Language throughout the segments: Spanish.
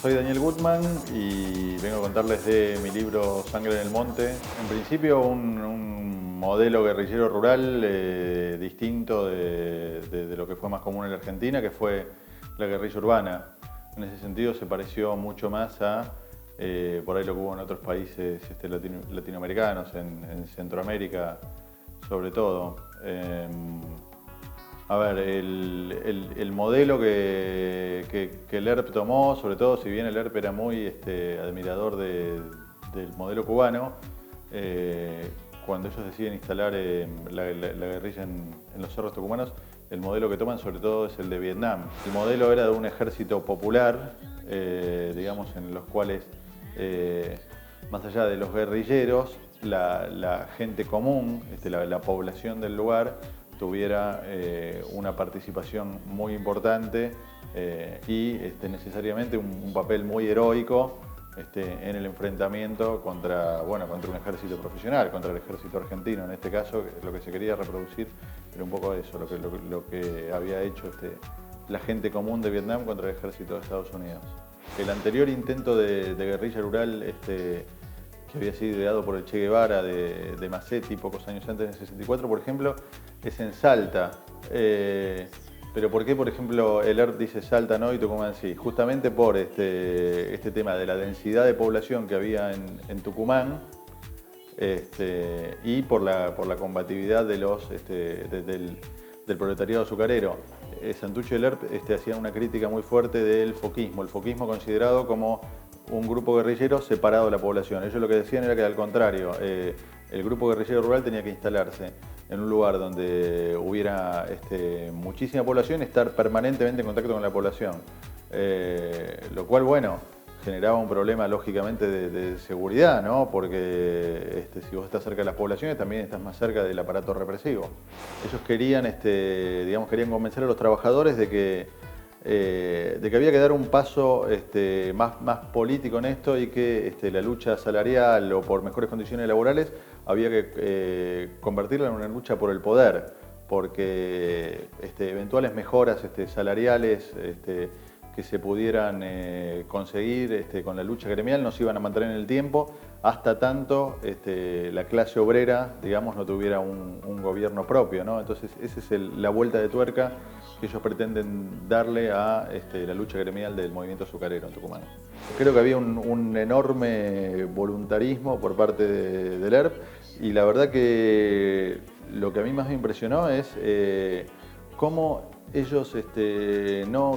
Soy Daniel Gutman y vengo a contarles de mi libro Sangre en el Monte. En principio un modelo guerrillero rural distinto de lo que fue más común en la Argentina, que fue la guerrilla urbana. En ese sentido se pareció mucho más a por ahí lo que hubo en otros países latinoamericanos, en Centroamérica sobre todo. A ver, el modelo que el ERP tomó, sobre todo si bien el ERP era muy admirador del modelo cubano, cuando ellos deciden instalar la guerrilla en los cerros tucumanos, el modelo que toman sobre todo es el de Vietnam. El modelo era de un ejército popular, digamos, en los cuales, más allá de los guerrilleros, la gente común, la población del lugar, tuviera una participación muy importante y necesariamente un papel muy heroico en el enfrentamiento contra un ejército profesional, contra el ejército argentino. En este caso, lo que se quería reproducir era un poco eso, lo que había hecho la gente común de Vietnam contra el ejército de Estados Unidos. El anterior intento de guerrilla rural que había sido ideado por el Che Guevara de Macetti pocos años antes, en el 64, por ejemplo, es en Salta. Pero ¿por qué, por ejemplo, el ERP dice Salta no y Tucumán sí? Justamente por este tema de la densidad de población que había en Tucumán y por la combatividad del proletariado azucarero. Santucho y el ERP hacían una crítica muy fuerte del foquismo. El foquismo considerado como un grupo guerrillero separado de la población. Ellos lo que decían era que al contrario, el grupo guerrillero rural tenía que instalarse en un lugar donde hubiera muchísima población y estar permanentemente en contacto con la población. Lo cual, bueno, generaba un problema lógicamente de seguridad, ¿no? Porque si vos estás cerca de las poblaciones también estás más cerca del aparato represivo. Ellos querían, querían convencer a los trabajadores de que había que dar un paso más político en esto y que la lucha salarial o por mejores condiciones laborales había que convertirla en una lucha por el poder, porque eventuales mejoras salariales que se pudieran conseguir con la lucha gremial no se iban a mantener en el tiempo hasta tanto la clase obrera, digamos, no tuviera un gobierno propio, ¿no? Entonces esa es la vuelta de tuerca que ellos pretenden darle a la lucha gremial del movimiento azucarero en Tucumán. Creo que había un enorme voluntarismo por parte del ERP y la verdad que lo que a mí más me impresionó es cómo ellos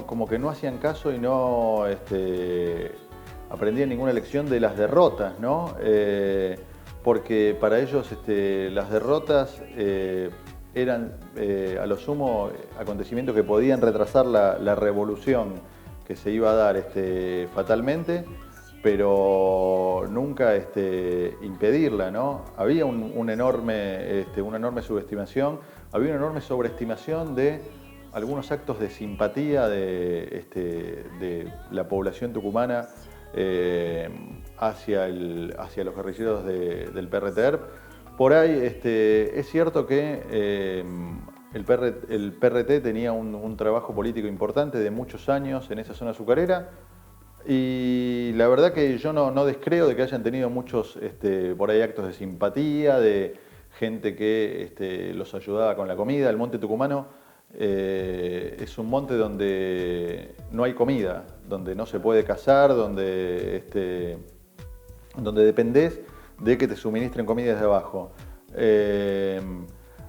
como que no hacían caso y no aprendían ninguna lección de las derrotas, ¿no? Porque para ellos las derrotas eran a lo sumo acontecimientos que podían retrasar la revolución que se iba a dar fatalmente, pero nunca impedirla, ¿no? Había una enorme subestimación, había una enorme sobreestimación de algunos actos de simpatía de la población tucumana hacia los guerrilleros del PRT-ERP. Por ahí es cierto que el PRT tenía un trabajo político importante de muchos años en esa zona azucarera y la verdad que yo no descreo de que hayan tenido muchos por ahí actos de simpatía, de gente que los ayudaba con la comida. El monte tucumano es un monte donde no hay comida, donde no se puede cazar, donde dependés de que te suministren comida desde abajo.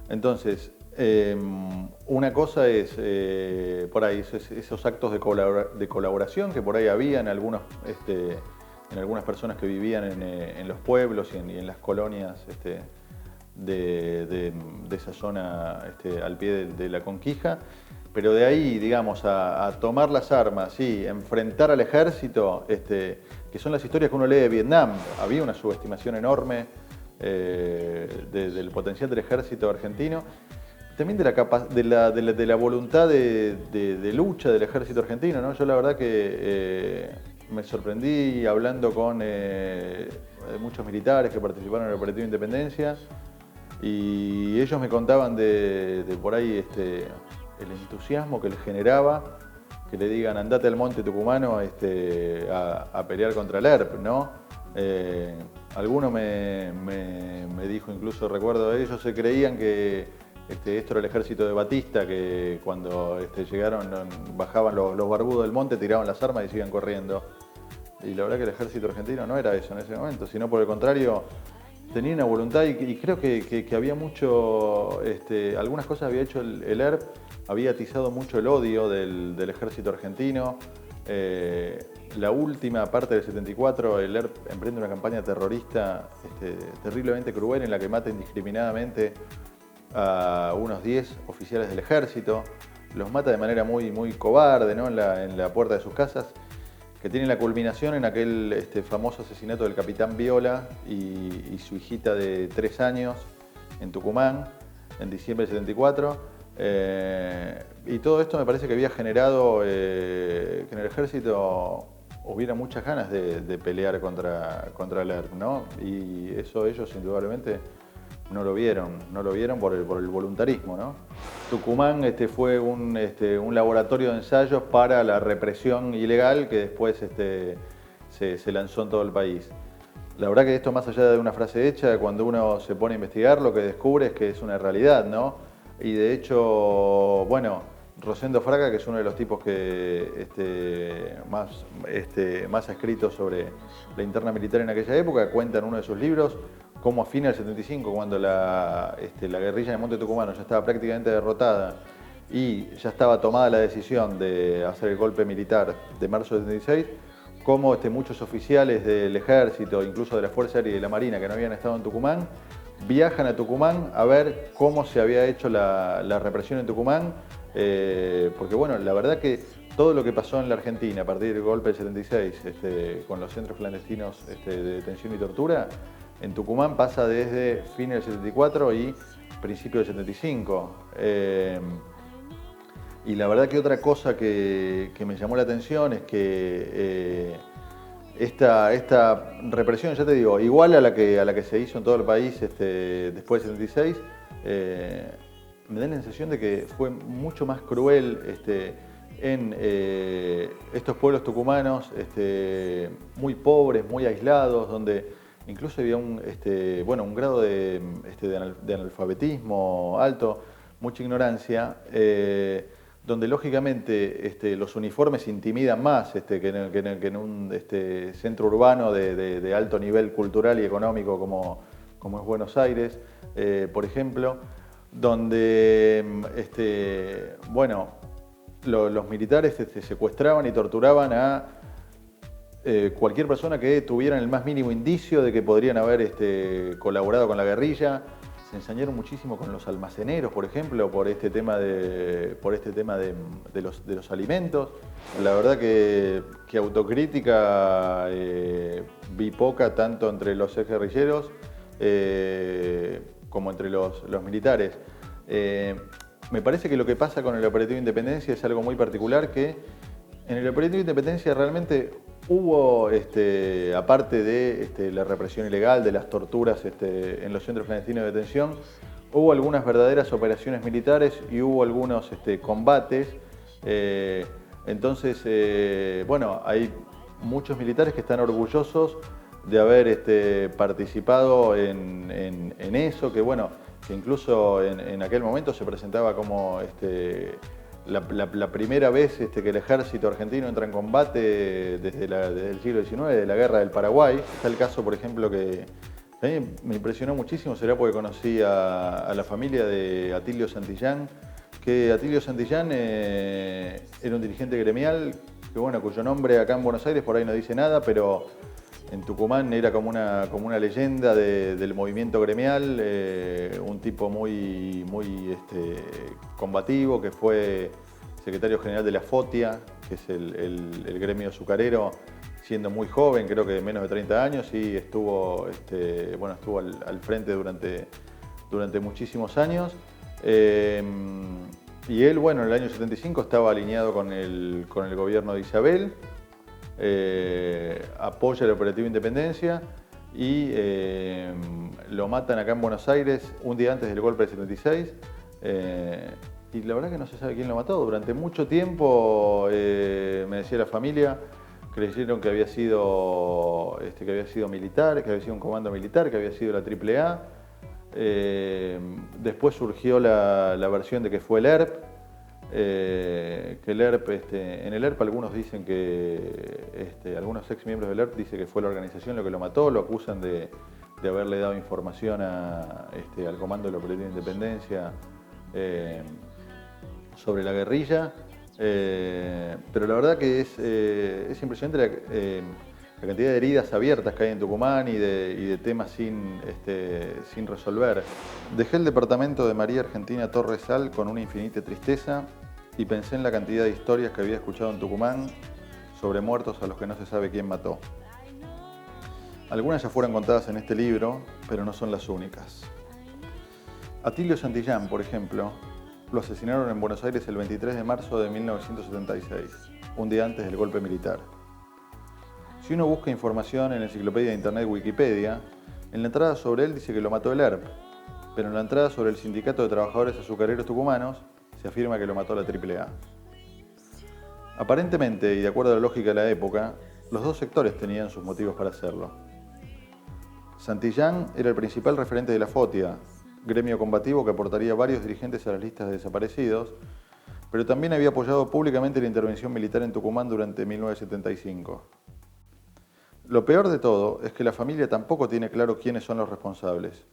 Entonces, una cosa es por ahí esos actos de colaboración que por ahí había en algunas personas que vivían en los pueblos y en las colonias de esa zona al pie de la Conquija, pero de ahí, digamos, a tomar las armas y enfrentar al ejército, que son las historias que uno lee de Vietnam. Había una subestimación enorme del potencial del ejército argentino, también de la voluntad de lucha del ejército argentino, ¿no? Yo la verdad que me sorprendí hablando con muchos militares que participaron en el Operativo Independencia y ellos me contaban de por ahí el entusiasmo que les generaba que le digan andate al monte tucumano a pelear contra el ERP, ¿no? Alguno me dijo, incluso recuerdo de ellos, se creían que esto era el ejército de Batista, que cuando llegaron, bajaban los barbudos del monte, tiraban las armas y seguían corriendo. Y la verdad que el ejército argentino no era eso en ese momento, sino por el contrario, tenía una voluntad y creo que había mucho, algunas cosas había hecho el ERP, había atizado mucho el odio del ejército argentino. La última parte del 74, el ERP emprende una campaña terrorista terriblemente cruel en la que mata indiscriminadamente a unos 10 oficiales del ejército. Los mata de manera muy, muy cobarde, ¿no? en la puerta de sus casas, que tiene la culminación en aquel famoso asesinato del capitán Viola y su hijita de 3 años en Tucumán, en diciembre del 74. Y todo esto me parece que había generado que en el ejército hubiera muchas ganas de pelear contra el ERP, ¿no? Y eso ellos indudablemente no lo vieron por el voluntarismo, ¿no? Tucumán fue un laboratorio de ensayos para la represión ilegal que después se lanzó en todo el país. La verdad que esto, más allá de una frase hecha, cuando uno se pone a investigar, lo que descubre es que es una realidad, ¿no? Y de hecho, bueno, Rosendo Fraga, que es uno de los tipos que más ha escrito sobre la interna militar en aquella época, cuenta en uno de sus libros cómo a fines del 75, cuando la guerrilla en el Monte Tucumano ya estaba prácticamente derrotada y ya estaba tomada la decisión de hacer el golpe militar de marzo del 76, cómo muchos oficiales del ejército, incluso de la Fuerza Aérea y de la Marina que no habían estado en Tucumán, viajan a Tucumán a ver cómo se había hecho la represión en Tucumán, porque bueno, la verdad que todo lo que pasó en la Argentina a partir del golpe del 76, con los centros clandestinos de detención y tortura, en Tucumán pasa desde fines del 74 y principios del 75. Y la verdad que otra cosa que me llamó la atención es que esta represión, ya te digo, igual a la que se hizo en todo el país después del 76, me da la sensación de que fue mucho más cruel en estos pueblos tucumanos muy pobres, muy aislados, donde incluso había un grado de analfabetismo alto, mucha ignorancia, donde lógicamente los uniformes intimidan más que en un centro urbano de alto nivel cultural y económico como es Buenos Aires, por ejemplo, donde los militares secuestraban y torturaban a cualquier persona que tuvieran el más mínimo indicio de que podrían haber colaborado con la guerrilla. Se ensañaron muchísimo con los almaceneros, por ejemplo, por este tema de los alimentos. La verdad que autocrítica vi poca, tanto entre los exguerrilleros como entre los militares. Me parece que lo que pasa con el Operativo Independencia es algo muy particular, que en el Operativo Independencia realmente hubo, aparte de la represión ilegal, de las torturas en los centros clandestinos de detención, hubo algunas verdaderas operaciones militares y hubo algunos combates. Entonces, hay muchos militares que están orgullosos de haber participado en eso, que incluso en aquel momento se presentaba como la primera vez que el ejército argentino entra en combate desde el siglo XIX, de la guerra del Paraguay. Está el caso, por ejemplo, que a mí me impresionó muchísimo, será porque conocí a la familia de Atilio Santillán, que Atilio Santillán era un dirigente gremial, cuyo nombre acá en Buenos Aires por ahí no dice nada, pero en Tucumán era como una leyenda del movimiento gremial, un tipo muy combativo, que fue secretario general de la FOTIA, que es el gremio azucarero, siendo muy joven, creo que de menos de 30 años, y estuvo al frente durante muchísimos años. Y él, en el año 75 estaba alineado con el gobierno de Isabel, apoya el Operativo Independencia y lo matan acá en Buenos Aires un día antes del golpe del 76. y la verdad que no se sabe quién lo mató. Durante mucho tiempo, me decía la familia, creyeron que había sido militar, que había sido un comando militar, que había sido la AAA. Después surgió la versión de que fue el ERP. Que el ERP, en el ERP algunos dicen que, algunos ex miembros del ERP dicen que fue la organización lo que lo mató, lo acusan de haberle dado información al Comando de la Operativa de Independencia sobre la guerrilla, pero la verdad que es impresionante la cantidad de heridas abiertas que hay en Tucumán y de temas sin resolver. Dejé el departamento de María Argentina Torres Sal con una infinita tristeza y pensé en la cantidad de historias que había escuchado en Tucumán sobre muertos a los que no se sabe quién mató. Algunas ya fueron contadas en este libro, pero no son las únicas. Atilio Santillán, por ejemplo, lo asesinaron en Buenos Aires el 23 de marzo de 1976, un día antes del golpe militar. Si uno busca información en la enciclopedia de internet Wikipedia, en la entrada sobre él dice que lo mató el ERP, pero en la entrada sobre el Sindicato de Trabajadores Azucareros Tucumanos se afirma que lo mató la AAA. Aparentemente, y de acuerdo a la lógica de la época, los dos sectores tenían sus motivos para hacerlo. Santillán era el principal referente de la FOTIA, gremio combativo que aportaría varios dirigentes a las listas de desaparecidos, pero también había apoyado públicamente la intervención militar en Tucumán durante 1975. Lo peor de todo es que la familia tampoco tiene claro quiénes son los responsables,